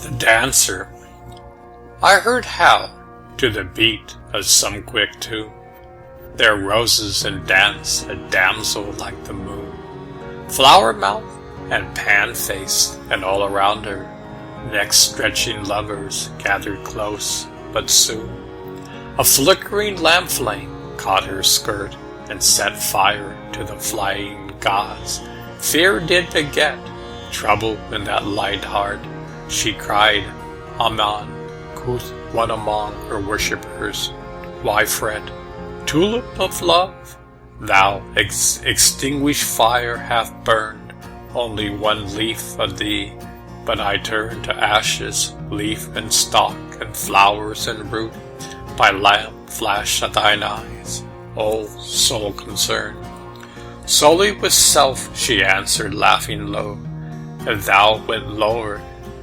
The dancer. I heard how, to the beat of some quick tune, there roses and danced a damsel like the moon, flower mouth and pan faced, and all around her neck stretching lovers gathered close, but soon a flickering lamp flame caught her skirt and set fire to the flying gods. Fear did beget trouble in that light heart. She cried, Aman, quoth one among her worshippers, why fret? Tulip of love, thou extinguished fire hath burned only one leaf of thee, but I turn to ashes, leaf and stalk and flowers and root. By lamp flash at thine eyes, O soul concerned. Solely with self, she answered, laughing low. If thou went lower,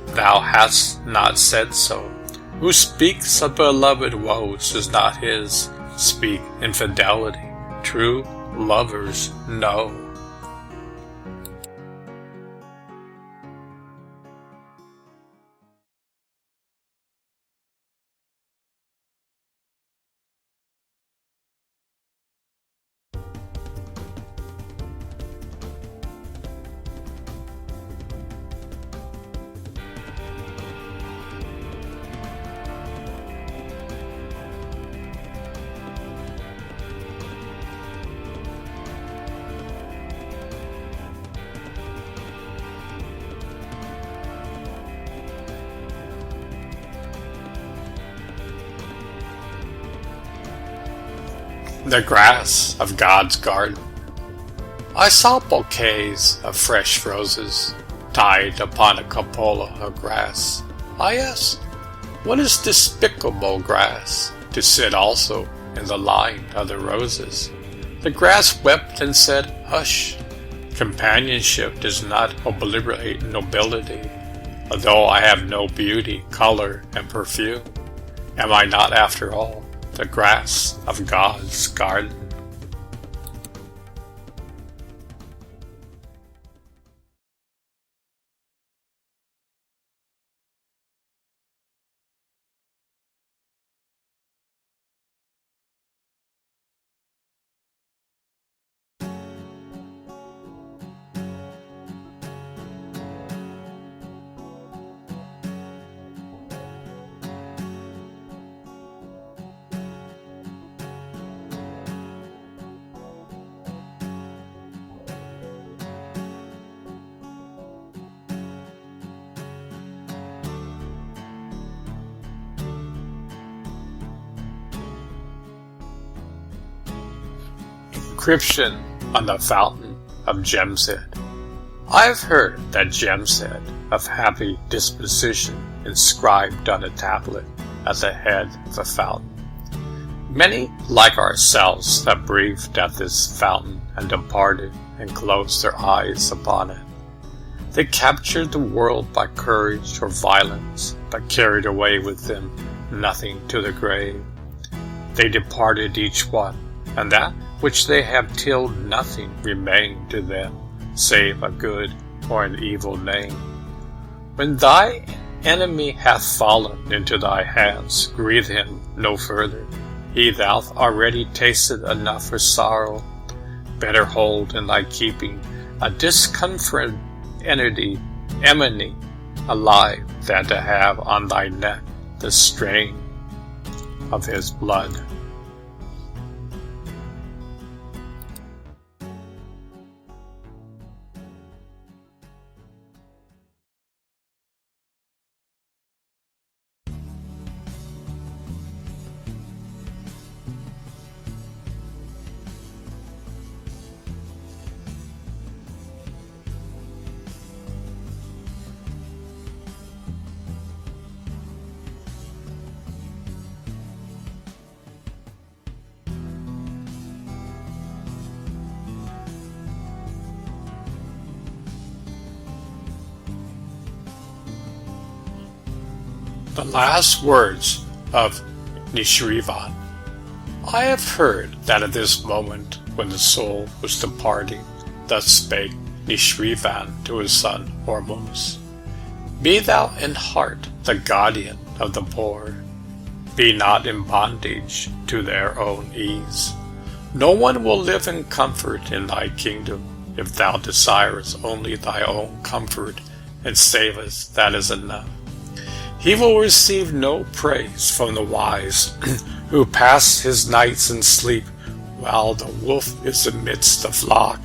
thou hast not said so. Who speaks of beloved woes is not his. Speak infidelity. True lovers know. The grass of God's garden. I saw bouquets of fresh roses tied upon a cupola of grass. I asked, what is despicable grass, to sit also in the line of the roses? The grass wept and said, hush, companionship does not obliterate nobility. Although I have no beauty, color, and perfume, am I not after all the grass of God's garden? Inscription on the fountain of Jemsed. I have heard that Jemsed, of happy disposition, inscribed on a tablet at the head of the fountain. Many, like ourselves, that breathed at this fountain and departed and closed their eyes upon it. They captured the world by courage or violence, but carried away with them nothing to the grave. They departed each one, and that which they have tilled nothing remained to them, save a good or an evil name. When thy enemy hath fallen into thy hands, grieve him no further. He thou already tasted enough for sorrow. Better hold in thy keeping a discomforted enmity alive than to have on thy neck the strain of his blood. The last words of Nishrivan. I have heard that at this moment, when the soul was departing, thus spake Nishrivan to his son Hormuz. Be thou in heart the guardian of the poor. Be not in bondage to their own ease. No one will live in comfort in thy kingdom if thou desirest only thy own comfort and savest that is enough. He will receive no praise from the wise who pass his nights in sleep while the wolf is amidst the flock.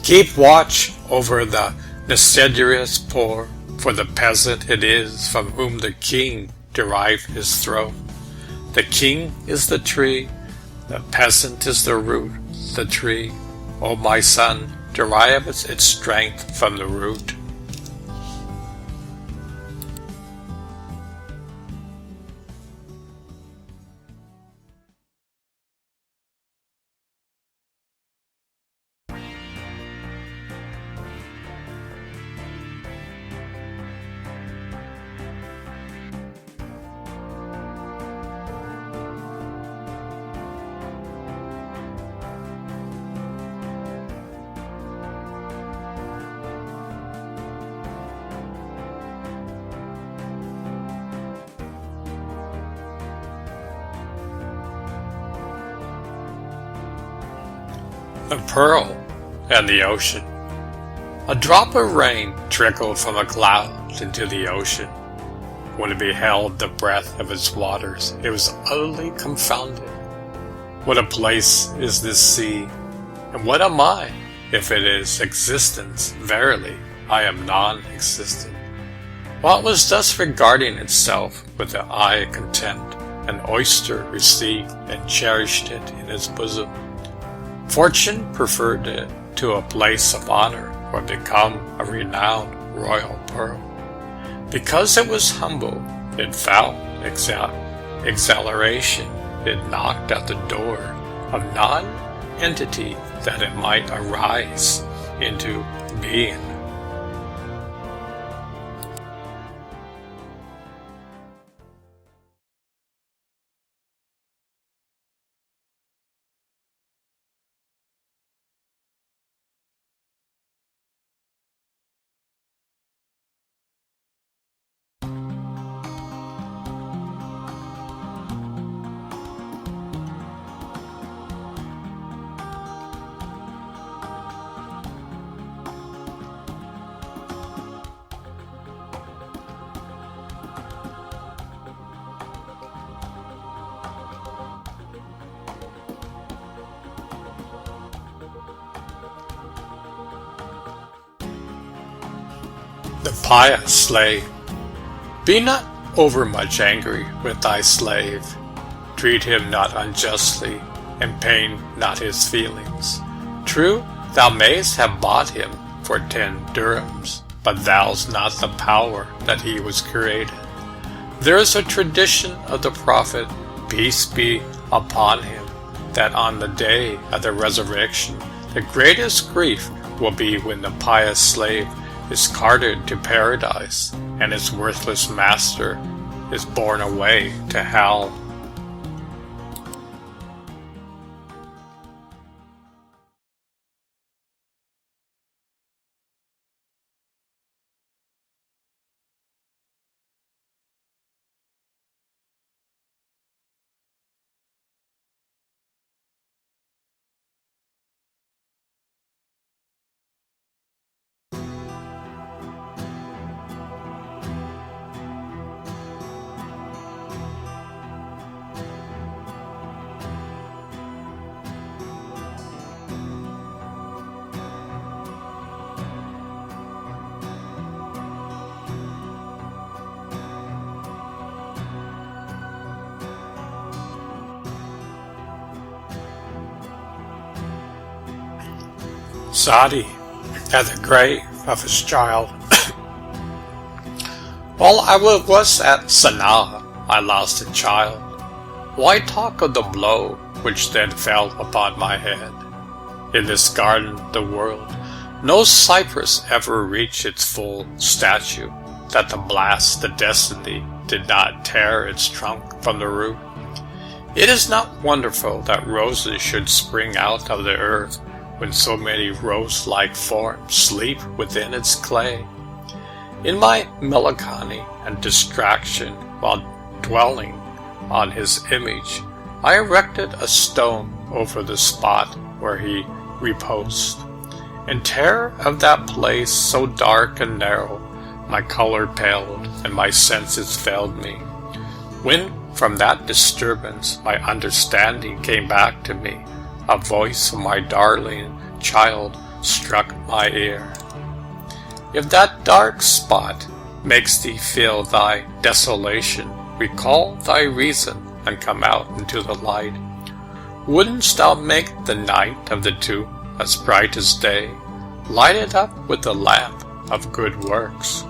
Keep watch over the necessitous poor, for the peasant it is from whom the king derived his throne. The king is the tree, the peasant is the root. The tree, O my son, derives its strength from the root. The pearl and the ocean. A drop of rain trickled from a cloud into the ocean. When it beheld the breath of its waters, it was utterly confounded. What a place is this sea, and what am I? If it is existence, verily, I am non-existent. While it was thus regarding itself with the eye of contempt, an oyster received and cherished it in its bosom. Fortune preferred it to a place of honor or become a renowned royal pearl. Because it was humble, it felt exhilaration. It knocked at the door of non-entity that it might arise into being. The pious slave. Be not overmuch angry with thy slave. Treat him not unjustly, and pain not his feelings. True, thou mayst have bought him for 10 dirhams, but thou's not the power that he was created. There is a tradition of the Prophet, peace be upon him, that on the day of the resurrection, the greatest grief will be when the pious slave is carted to paradise, and its worthless master is borne away to hell. Saadi at the grave of his child. While I was at Sana'a, I lost a child. Why talk of the blow which then fell upon my head? In this garden, the world, no cypress ever reached its full statue, that the blast, the destiny, did not tear its trunk from the root. It is not wonderful that roses should spring out of the earth when so many rose-like forms sleep within its clay. In my melancholy and distraction, while dwelling on his image, I erected a stone over the spot where he reposed. In terror of that place so dark and narrow, my color paled and my senses failed me. When from that disturbance my understanding came back to me, a voice of my darling child struck my ear. If that dark spot makes thee feel thy desolation, recall thy reason and come out into the light. Wouldn't thou make the night of the two as bright as day, lighted up with the lamp of good works?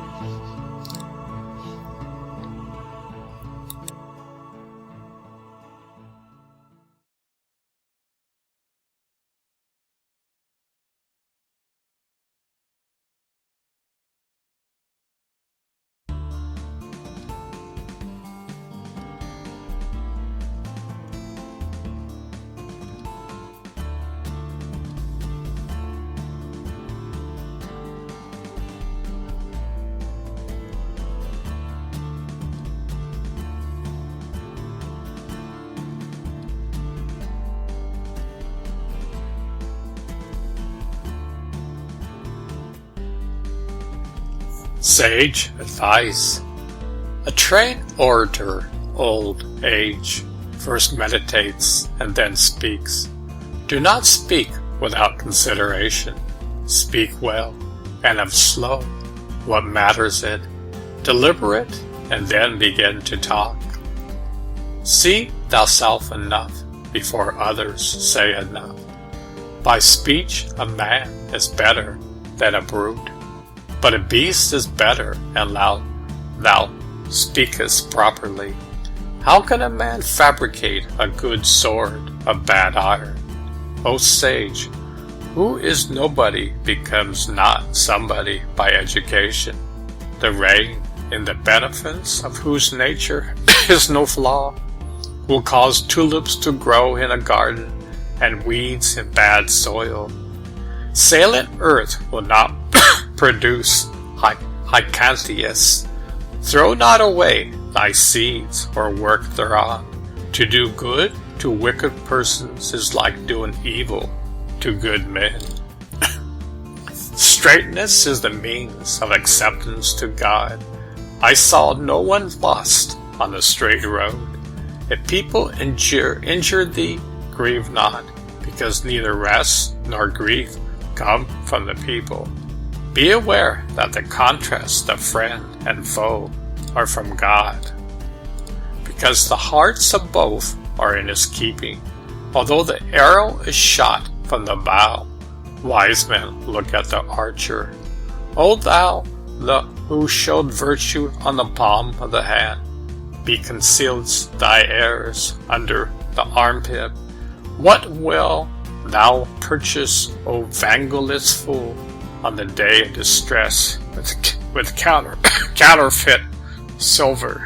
Sage advice. A trained orator, old age, first meditates and then speaks. Do not speak without consideration. Speak well, and of slow. What matters it? Deliberate, and then begin to talk. See thyself enough before others say enough. By speech a man is better than a brute, but a beast is better and loud. Thou speakest properly. How can a man fabricate a good sword of bad iron? O sage, who is nobody becomes not somebody by education. The rain, in the beneficence of whose nature is no flaw, will cause tulips to grow in a garden and weeds in bad soil. Salient earth will not produce Hyrcanthus. Throw not away thy seeds or work thereon. To do good to wicked persons is like doing evil to good men. Straightness is the means of acceptance to God. I saw no one lost on the straight road. If people injure thee, grieve not, because neither rest nor grief come from the people. Be aware that the contrast of friend and foe are from God, because the hearts of both are in his keeping. Although the arrow is shot from the bow, wise men look at the archer. O thou, who showed virtue on the palm of the hand, be concealed thy errors under the armpit. What will thou purchase, O valueless fool, on the day of distress with counterfeit silver?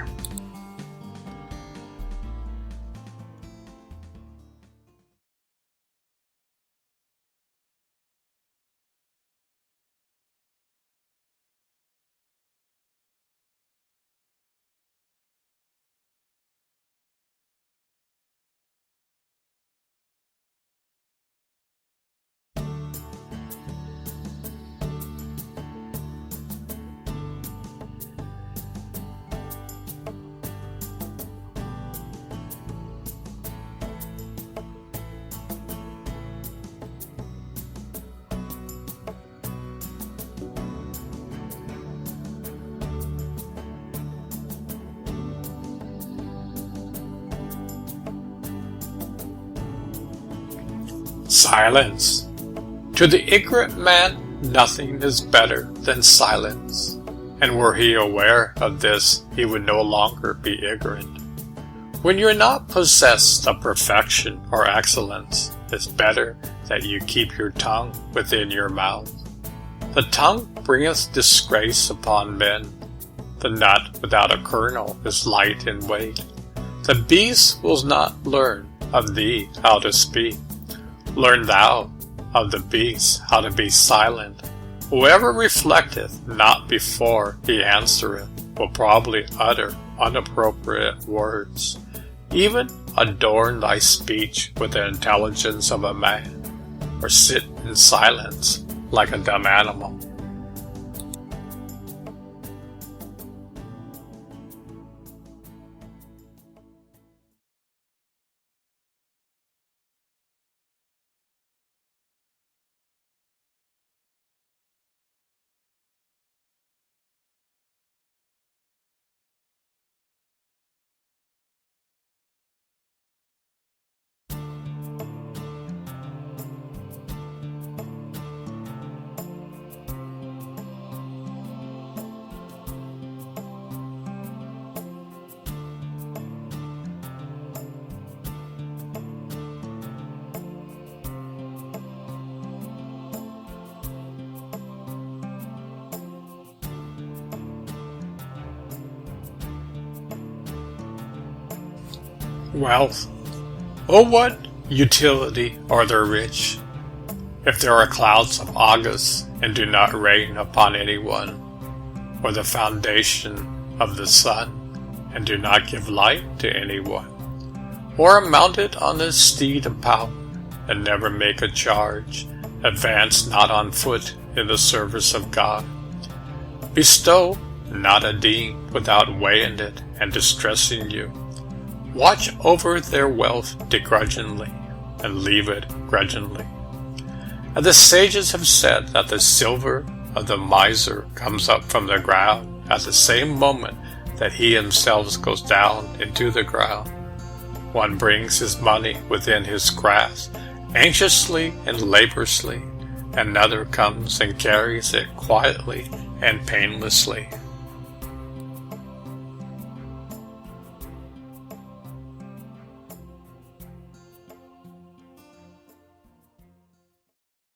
Silence. To the ignorant man, nothing is better than silence, and were he aware of this, he would no longer be ignorant. When you are not possessed of perfection or excellence, it's better that you keep your tongue within your mouth. The tongue bringeth disgrace upon men. The nut without a kernel is light in weight. The beast will not learn of thee how to speak. Learn thou of the beast how to be silent. Whoever reflecteth not before he answereth will probably utter unappropriate words. Even adorn thy speech with the intelligence of a man, or sit in silence like a dumb animal. Wealth. Oh, what utility are the rich, if there are clouds of August and do not rain upon anyone, or the foundation of the sun and do not give light to anyone, or are mounted on a steed of power and never make a charge, advance not on foot in the service of God, bestow not a deem without weighing it and distressing you, watch over their wealth begrudgingly, and leave it grudgingly. And the sages have said that the silver of the miser comes up from the ground at the same moment that he himself goes down into the ground. One brings his money within his grasp, anxiously and laboriously, another comes and carries it quietly and painlessly.